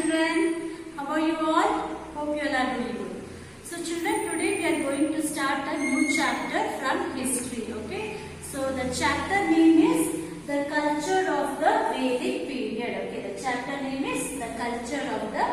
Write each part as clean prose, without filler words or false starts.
children. How are you all? Hope you all are doing good. So children, today we are going to start a new chapter from history. Okay. So the chapter name is the culture of the Vedic period. Okay. The chapter name is the culture of the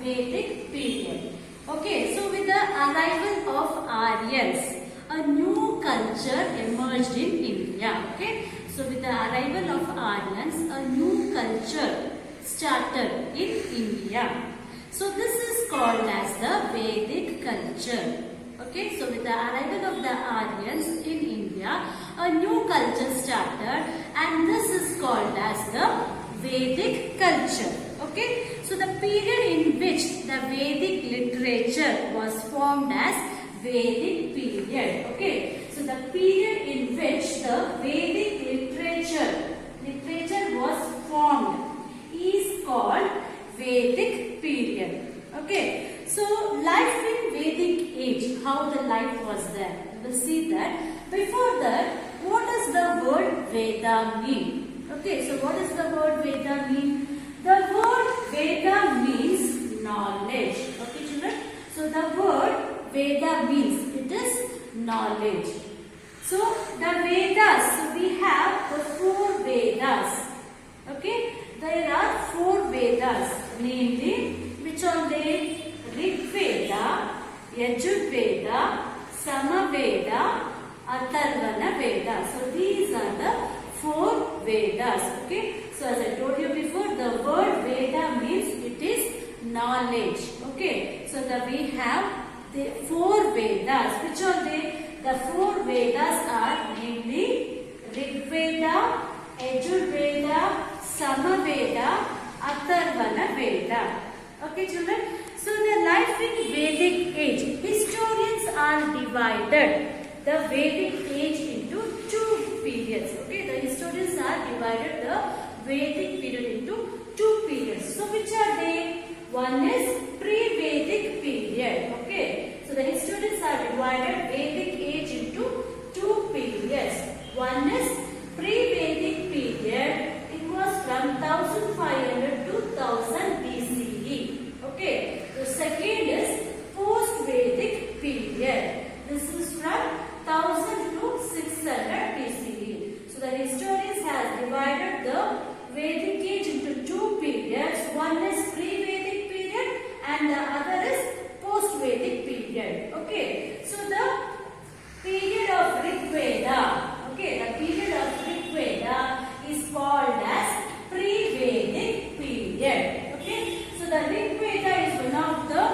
Vedic period. Okay. So with the arrival of Aryans, a new culture emerged in India. Okay. So with the arrival of Aryans, a new culture started in India. So this is called as the Vedic culture. Okay, so with the arrival of the Aryans in India, a new culture started and this is called as the Vedic culture. Okay, so the period in which the Vedic literature was formed as Vedic period. Okay, so the period in which the Vedic literature was formed is called Vedic period. Okay, so life in Vedic age, how the life was there. We will see that. Before that, what does the word Veda mean? Okay, so what does the word Veda mean? The word Veda means knowledge. Okay, children. So the word Veda means it is knowledge. So the Vedas, so we have the 4 Vedas. Okay, there are 4 Vedas, namely, which are they? Rig Veda, Yajur Veda, Samaveda, Atharvana Veda. So these are the 4 Vedas. Okay, so as I told you before, the word Veda means it is knowledge. Okay, so we have the 4 Vedas. Which are they? The 4 Vedas are namely Rig Veda, Yajur Veda, Samaveda, Atharvana Veda. Okay, children. So the life in Vedic age, historians are divided the Vedic age into 2 periods. Okay, the historians are divided the Vedic period into 2 periods. So which are they? One is pre-Vedic period. Okay, so the historians are divided Vedic age into 2 periods. One is pre-Vedic period. It was from 1500 to 1000 BCE. Okay, the second is post-Vedic period. This is from 1000 to 600 BCE. So the historians have divided the Vedic age into 2 periods. One is pre-Vedic period and the other is post-Vedic period. Okay, so the period of Rig Veda, okay, the period of Rig Veda is called as pre-Vedic period. Okay, so the Rig Veda is one of the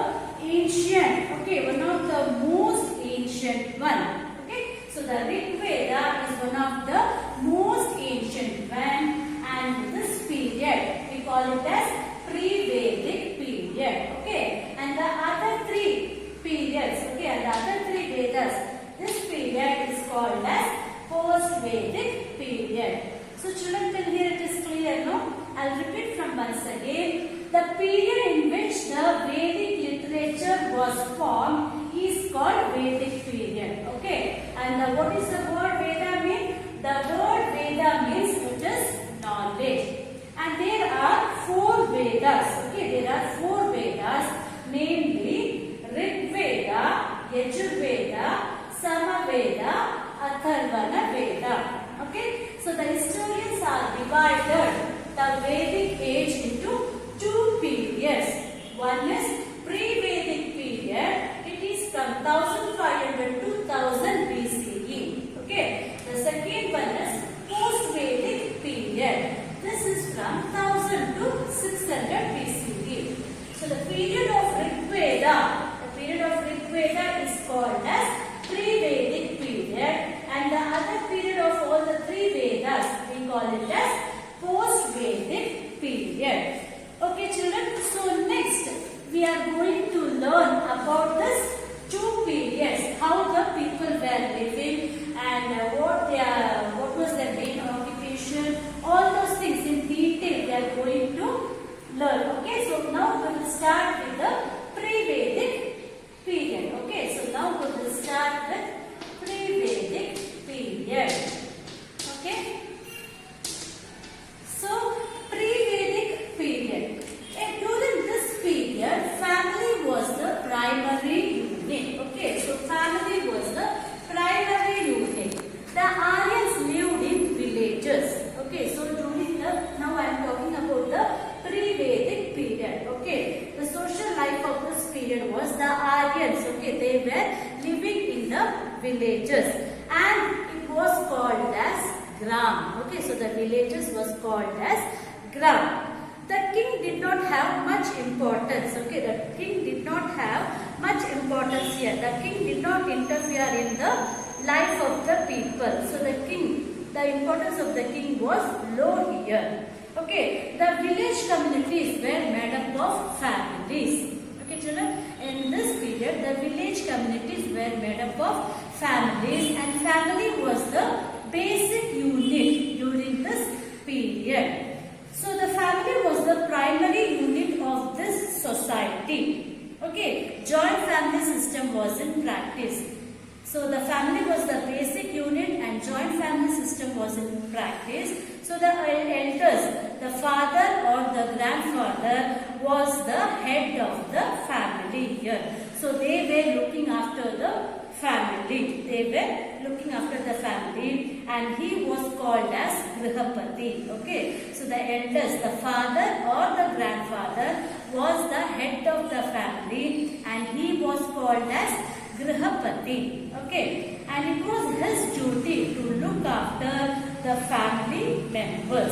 ancient, okay, one of the most ancient one. Okay, so the Rig Veda is one of the most ancient one, and this period we call it as pre-Vedic period. Okay, and the other 3 periods, okay, and the other 3 Vedas, this period is called as post-Vedic period. So children, till here it is clear, no? I'll repeat from once again. The period in which the Vedic literature was formed is called Vedic period. Okay, and what is the word Veda mean? The word Veda means it is knowledge. And there are 4 Vedas. Okay, there are 4 Vedas, namely Rig Veda, Yajur Veda, Samaveda, Atharvana Veda. Okay, so the historians are divided the Vedic age into 2 periods. One is pre-Vedic period. It is from 1500 to 1000 BCE. Okay, the second one is post-Vedic period. This is from 1000 to 600 BCE. So the period of Rig Veda, is called as pre-Vedic period, and the other period of all the 3 Vedas we call it as post-Vedic period. Okay, children. So next we are going to learn about this 2 periods, how the people were living and what was their main occupation. All those things in detail we are going to learn. Okay, so now we will start with the pre-Vedic period. Okay, so now we will start with pre-Vedic period. Okay, so pre-Vedic period. And during this Okay, they were living in the villages, and it was called as Gram. Okay, so the villages was called as Gram. The king did not have much importance. Okay, the king did not have much importance here. The king did not interfere in the life of the people. So the importance of the king was low here. Okay, the village communities were made up of families. Okay, children, in this period, the village communities were made up of families, and family was the basic unit during this period. So the family was the primary unit of this society. Okay, joint family system was in practice. So the family was the basic unit and joint family system was in practice. So the elders, the father or the grandfather was the head of the family here. So they were looking after the family. They were looking after the family, and he was called as Grihapati. Okay, so the elders, the father or the grandfather was the head of the family, and he was called as Grihapati. Okay, and it was his duty to look after the family members.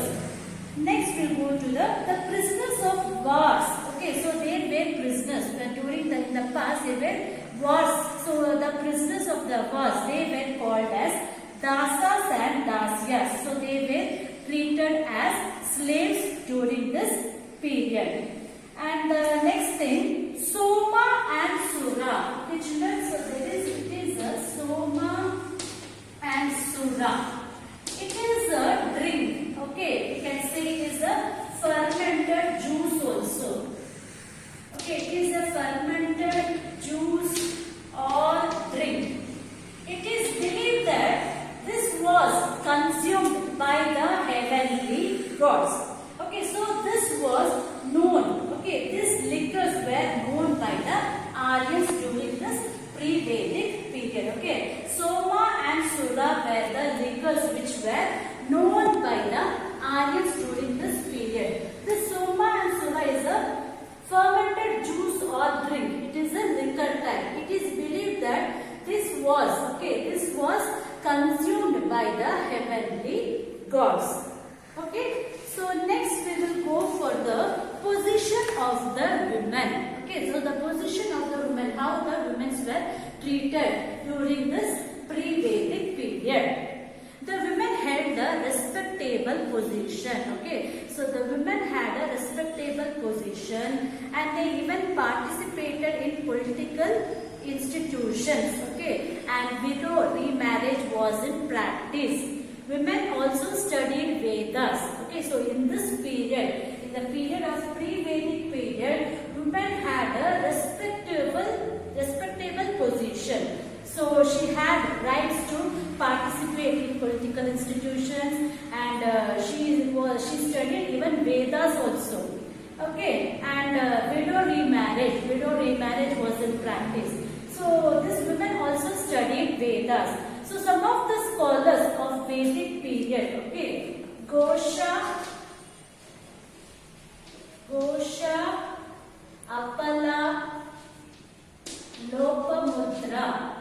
Next we'll go to the prisoners of wars. Okay, so they were prisoners during in the past they were wars. So the prisoners of the wars, they were called as dasas and dasyas. So they were treated as slaves during this period. And the next thing, Soma and Sura. Okay, children, so it is a Soma and Sura. It is a drink. Okay, we can say it is a fermented juice also. Okay, it is a fermented juice or drink. It is believed that this was consumed by the heavenly gods. Okay, so this was known. Okay, these liquors were known by the Aryans during this pre-Vedic period. Okay, Soma and Sura were the liquors which were known by the Aryans during this period. The Soma and Sura is a fermented juice or drink. It is a liquor type. It is believed that this was consumed by the heavenly gods. Okay, so next we will go for the position of the women. Okay, so the position of the women, how the women were treated during this pre-Vedic period. The women held a respectable position. Okay, so the women had a respectable position, and they even participated in political institutions. Okay, and widow remarriage was in practice. Women also studied Vedas. Okay, so in this period, in the period of pre-Vedic period, women had a respectable position. So she had rights to participate in political institutions, and she studied even Vedas also. Okay, and widow remarriage was in practice. So these women also studied Vedas. So some of the scholars of Vedic period, okay, Gosha, Appala, Lopamudra.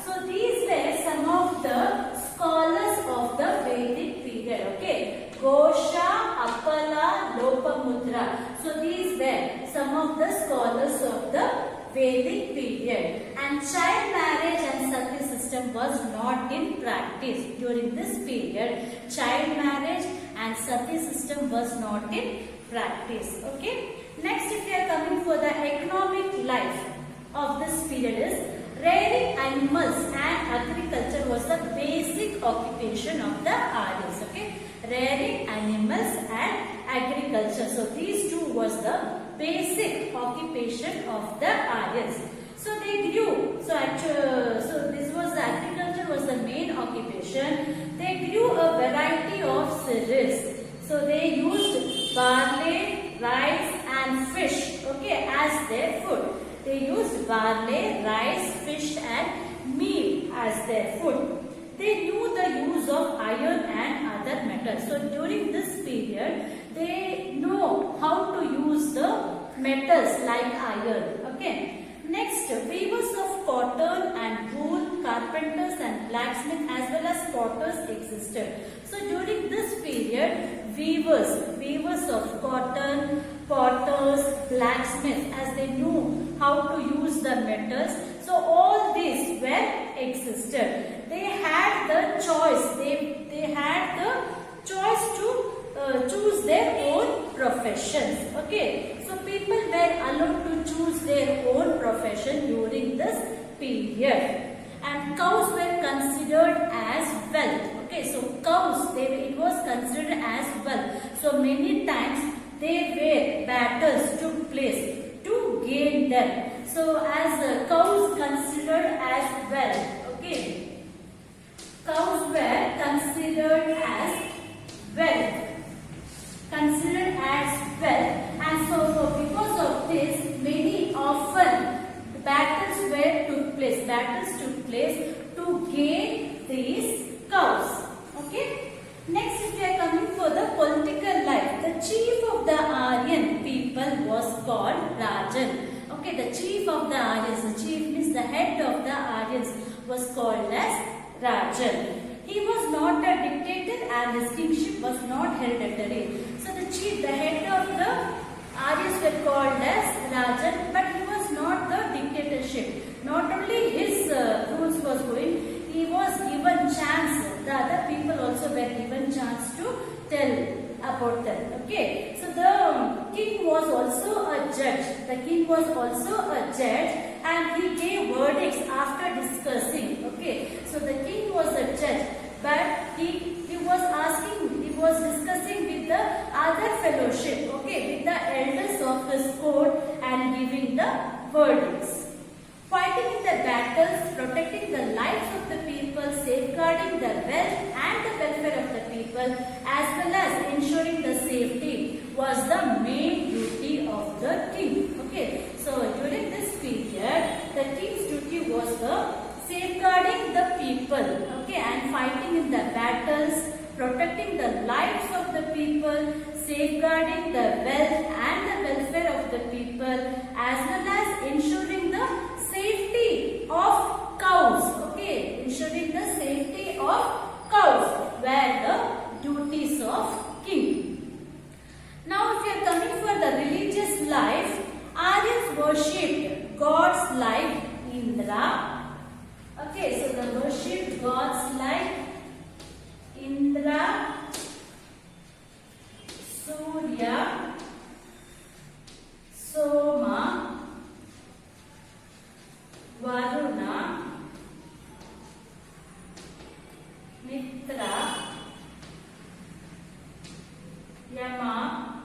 So these were some of the scholars of the Vedic period. Okay, Gosha, Appala, Lopamudra. So these were some of the scholars of the Vedic period. And child marriage and sati system was not in practice during this period. Child marriage and sati system was not in practice. Okay. Next, if we are coming for the economic life of this period is rearing animals and agriculture was the basic occupation of the Aryans. Okay, rearing animals and agriculture. So these two was the basic occupation of the Aryans. So they grew. So this was the agriculture was the main occupation. They grew a variety of cereals. So they used barley, rice, and fish. Okay, as their food. They used barley, rice, fish and meat as their food. They knew the use of iron and other metals. So during this period, they know how to use the metals like iron. Okay. Next, weavers of cotton and wool, carpenters and blacksmiths as well as potters existed. So during this period, weavers of cotton, potters, blacksmiths, as they knew how to use the metals. So all these were existed. They had the choice. They had the choice to choose their own professions. Okay. So people were allowed to choose their own profession during this period. And cows were considered as wealth. Okay, so cows, it was considered as wealth. So many times battles took place to gain them. So as cows considered as wealth. Okay, cows were considered as wealth. And so because of this, many often battles took place to gain these cows. Okay. Next, if we are coming for the political life, the chief of the Aryan people was called Rajan. Okay, the chief of the Aryans, the chief means the head of the Aryans, was called as Rajan. He was not a dictator and his kingship was not hereditary. So the chief, the head of the Aryans were called as Rajan, but he was not the dictatorship. Not only his rules was going, he was given chance. The other people also were given chance to tell about them. Okay. So the king was also a judge. And he gave verdicts after discussing. Okay. So the king was a judge, but he was discussing with the other fellowship. Okay, with the elders of his court and giving the verdicts. Fighting in the battles, protecting the lives of the people, safeguarding the wealth and the welfare of the people, as well as ensuring the safety was the main duty of the king. Okay, so during this period, the king's duty was the safeguarding the people, okay, and fighting in the battles, protecting the lives of the people, safeguarding the wealth and the welfare of the people, as well as ensuring the safety of cows. Okay, ensuring the safety of cows were the duties of king. Now, if you are coming for the religious life, Aryans worshipped gods like Indra. Okay, so the worship gods like Indra, Surya, Soma, Varuna, Mitra, Yama,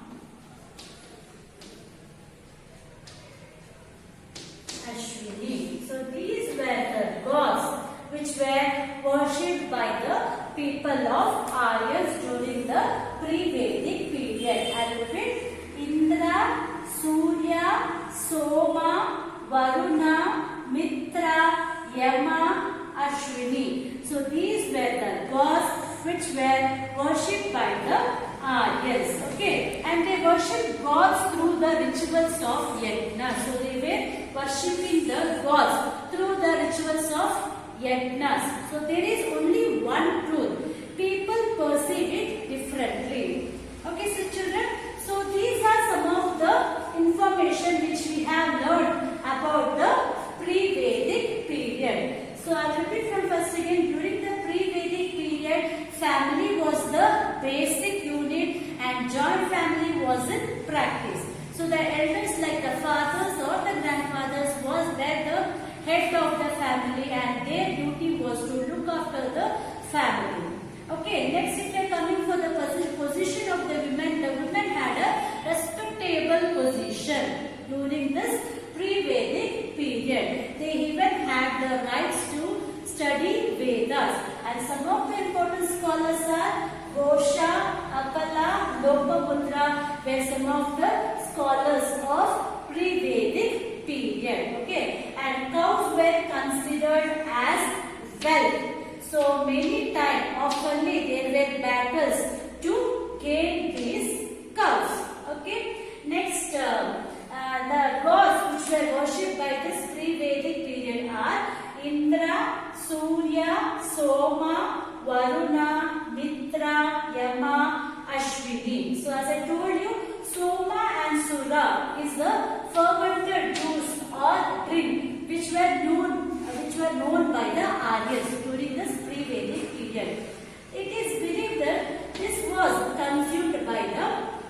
Ashwini. So these were the gods which were worshipped by the people of Aryans during the pre-Vedic period. I repeat, Indra, Surya, Soma, Varuna, Mitra, Yama, Ashwini. So these were the gods which were worshipped by the Aryans. Okay, and they worshipped gods through the rituals of yajna. So they were worshipping the gods through the rituals of yajnas. So there is only one truth. People perceive it differently. Okay, so children, so these are some of the information which we have learned about the pre-Vedic period. So I will repeat from first again. During the pre-Vedic period, family was the basic unit and joint family was in practice. So the elders like the fathers or the grandfathers were the head of the family and their duty was to look after the family. Okay, next if we are coming for the position of the women had a respectable position during this pre-Vedic period. They even had the rights to study Vedas, and some of the important scholars are Gosha, Akala, Lopamutra were some of the scholars of pre-Vedic period. Okay, and cows were considered as wealth. So many times, oftenly there were battles to gain these cows. Ashwini. So as I told you, Soma and Sura is the fermented juice or drink which were known by the Aryans during this pre-Vedic period. It is believed that this was consumed by the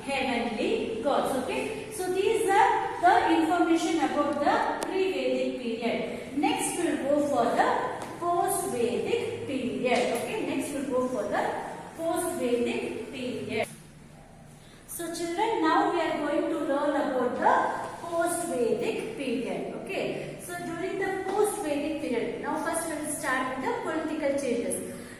heavenly gods. Okay, so these are the information about the pre-Vedic period. Next we'll go for the post-Vedic period. Okay, next we'll go for the post-Vedic period. So children, now we are going to learn about the post-Vedic period. Okay, so during the post-Vedic period, now first we will start with the political changes.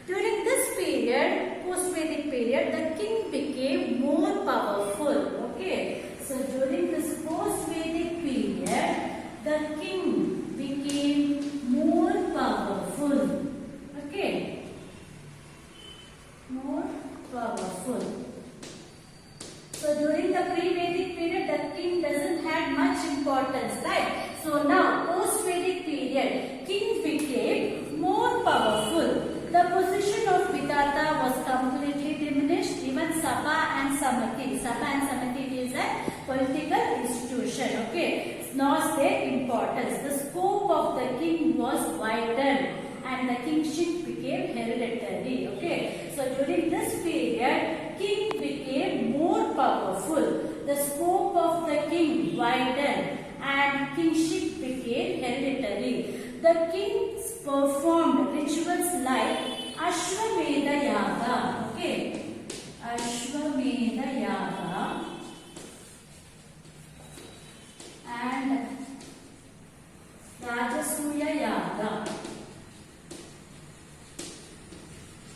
During this period, post-Vedic period, the king became more powerful. Okay, so during this post-Vedic period, the king became more powerful. Okay, more powerful. So during the pre-Vedic period, the king doesn't have much importance, right? So now, post-Vedic period, king became more powerful. The position of Vidhata was completely diminished. Even Sabha and Samati is a political institution. Okay, lost their importance. The scope of the king was widened and the kingship became hereditary. Okay, so during this period, king became more powerful. The scope of the king widened and kingship became hereditary. The kings performed rituals like Ashwamedha Yaga. Okay, Ashwamedha Yaga and Rajasuya Yaga.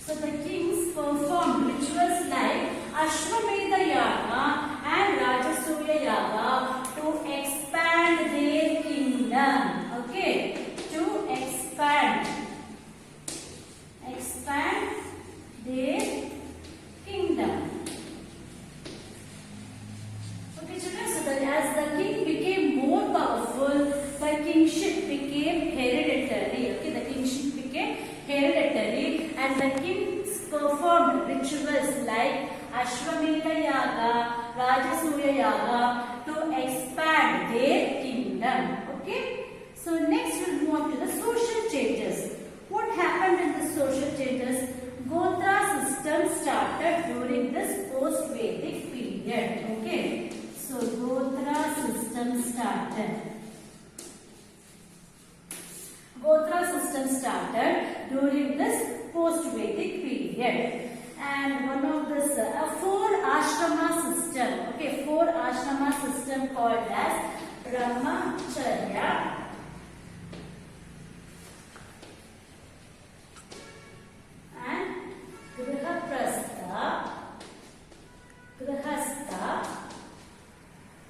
So the kings performed rituals like Ashwamedha Yaga and Rajasuya Yaga to expand their kingdom. Okay, to expand their kingdom. Okay, children. So that as the king became more powerful, the kingship became hereditary. Okay, the kingship became hereditary, and the kings performed rituals like Ashwamedha Yaga, Rajasuya Yaga to expand their kingdom. Okay. So next we'll move on to the social changes. What happened in the social changes? Gotra system started during this post-Vedic period. Okay. So Gotra system started. Gotra system started during this post-Vedic period. And one of this, a 4-ashrama system. Okay, 4-ashrama system called as Brahmacharya, and Grihaprastha, Grihastha,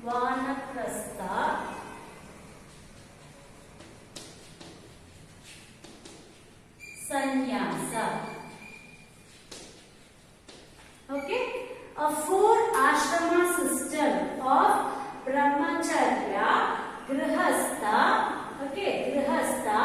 Vanaprastha, Sannyasa. Okay, a 4-ashrama system of Brahmacharya, Grihastha, okay, Grihastha,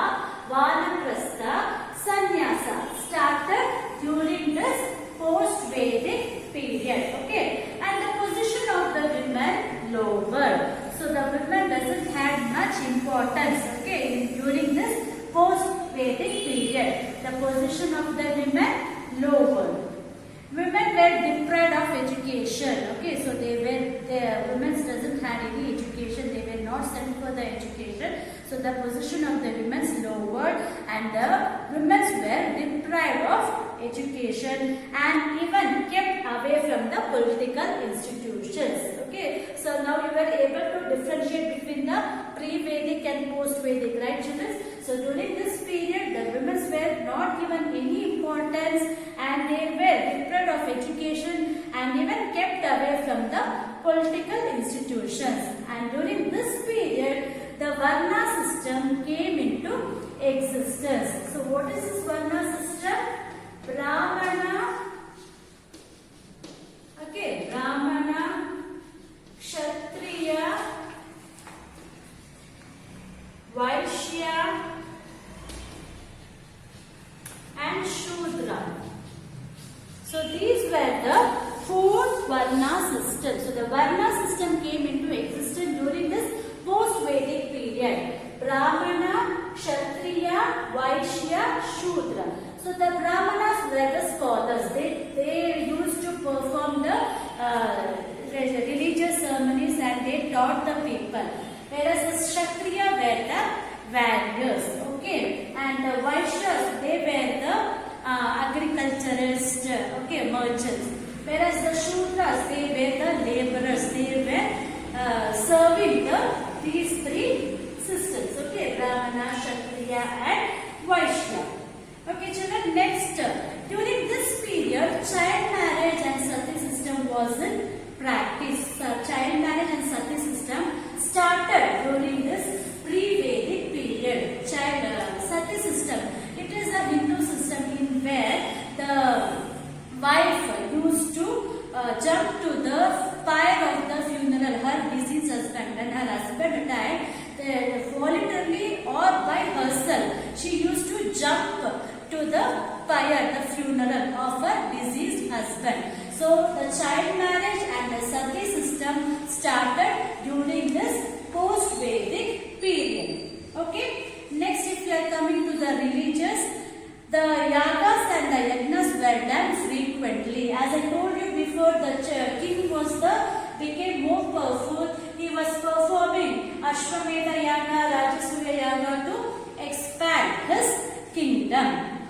Vanaprastha, Sannyasa started during this post-Vedic period. Okay, and the position of the women lower. So the women doesn't have much importance. Okay, during this post-Vedic period, the position of the women lower. Women were deprived of education. Okay, so the women doesn't have any education. They were not sent for the education. So the position of the women's lowered, and the women were deprived of education and even kept away from the political institutions. Okay, so now you were able to differentiate between the pre-Vedic and post-Vedic, right, children? So during this period, the women were not given any importance, and they were deprived of education and even kept away from the political institutions. And during this period, the Varna system came into existence. So what is this Varna system? Brahmana, okay, Brahmana, Kshatriya, Vaishya and Shudra. So these were the 4 Varna system. So the Varna system came into existence during this post-Vedic period. Brahmana, Kshatriya, Vaishya, Shudra. So the Brahmanas were the scholars. They used to perform the religious ceremonies and they taught the people. Whereas the Kshatriya were the warriors. Okay. And the Vaishyas, they were the agriculturists, okay, merchants. Whereas the Shudras, they were the laborers. They were serving these three systems. Okay, Brahmana, Kshatriya and Vaishya. Okay, children, next. During this period, child marriage and sati system was in practice. Child marriage and sati system started during this pre-Vedic period. Sati system. It is a Hindu system in where the wife used to jump to the pyre of the funeral, her deceased husband. When her husband died, voluntarily or by herself, she used to jump to the pyre, the funeral of her deceased husband. So the child marriage and the sati system started during this post-Vedic period. Okay. Next, if you are coming to the religious, the yagas and the yagnas were done frequently. As I told you before, the king became more powerful. He was performing Ashwamedha Yaga, Rajasuya Yaga to expand his kingdom.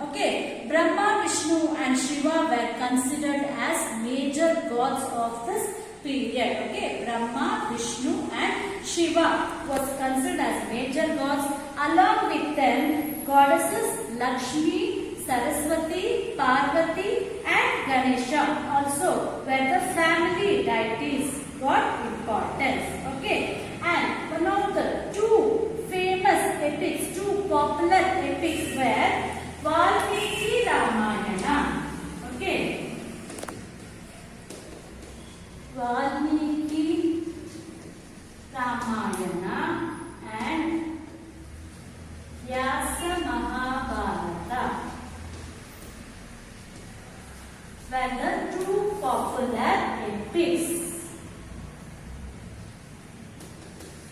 Okay, Brahma, Vishnu and Shiva were considered as major gods of this period. Okay, Brahma, Vishnu and Shiva was considered as major gods. Along with them, goddesses Lakshmi, Saraswati, Parvati and Ganesha also were the family deities, got importance. Okay, and one of the two famous epics, two popular epics were Valmiki Ramayana. Okay, Valmiki Ramayana and Vyasa Mahabharata were the two popular epics.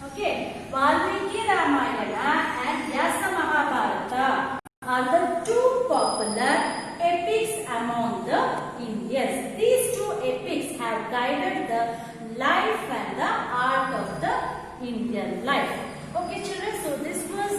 Okay, Valmiki Ramayana and Vyasa Mahabharata are the two popular epics among the Indians. These two epics have guided the life and the art of the Indian life. Okay, children, so this was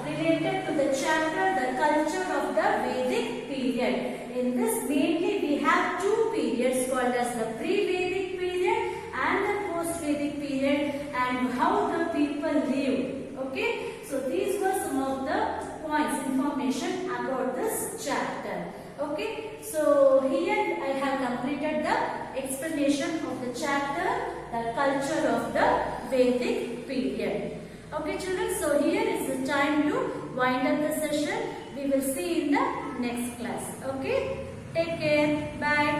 related to the chapter, the culture of the Vedic period. In this, mainly we have two periods called as the pre-Vedic period and the post-Vedic period, and how the people lived. Okay, so these were some of the points, information about this chapter. Okay, so here I have completed the explanation of the chapter, the culture of the Vedic period. Okay, children, so here is the time to wind up the session. We will see in the next class. Okay, take care. Bye.